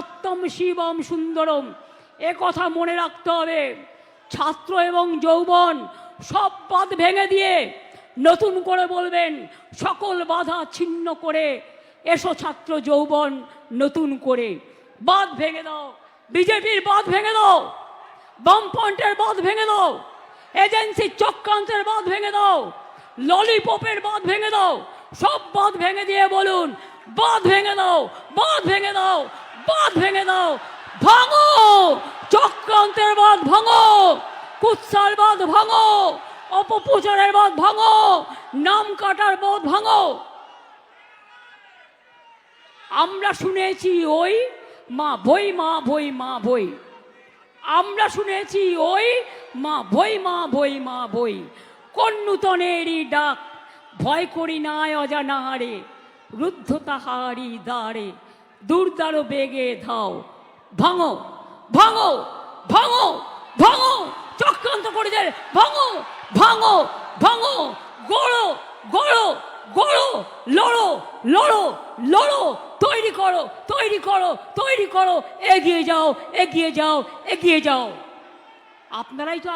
সত্যম শিবম সুন্দরম, এ কথা মনে রাখতে হবে। ছাত্র এবং যৌবন সব বাঁধ ভেঙে দিয়ে নতুন করে বলবেন, সকল বাধা ছিন্ন করে এসো ছাত্র যৌবন নতুন করে। বাঁধ ভেঙে দাও, বিজেপির বাঁধ ভেঙে দাও, বামফ্রন্টের বাঁধ ভেঙে দাও, এজেন্সির চক্রান্তের বাঁধ ভেঙে দাও, ললিপপের বাঁধ ভেঙে দাও, সব বাঁধ ভেঙে দিয়ে বলুন, বাঁধ ভেঙে দাও, বাঁধ ভেঙে দাও, বাঁধ ভেঙে দাও। ভাঙো চক্রান্তের বাঁধ, ভাঙো কুৎসার বাঁধ, ভাঙো অপপ্রচারের বাঁধ, ভাঙো নাম কাটার বাঁধ, ভাঙো। আমরা শুনেছি ওই মা ভই, মা ভই, মা ভই। আমরা শুনেছি ওই মা ভই, মা ভই, মা ভই। কোন নূতনেরই ডাক, ভয় করি নাই অজানাহারে, রুদ্ধ তাহারি দ্বারে দুর্দার বেগে ধাও। ভাঙো ভাঙো ভাঙো ভাঙো চক্রান্ত করে দেয়, ভাঙো ভাঙো ভাঙো, গড়ো গড়ো গড়ো, লড়ো লড়ো লড়ো, তৈরি করো তৈরি করো তৈরি করো, এগিয়ে যাও এগিয়ে যাও এগিয়ে যাও। আপনারাই তো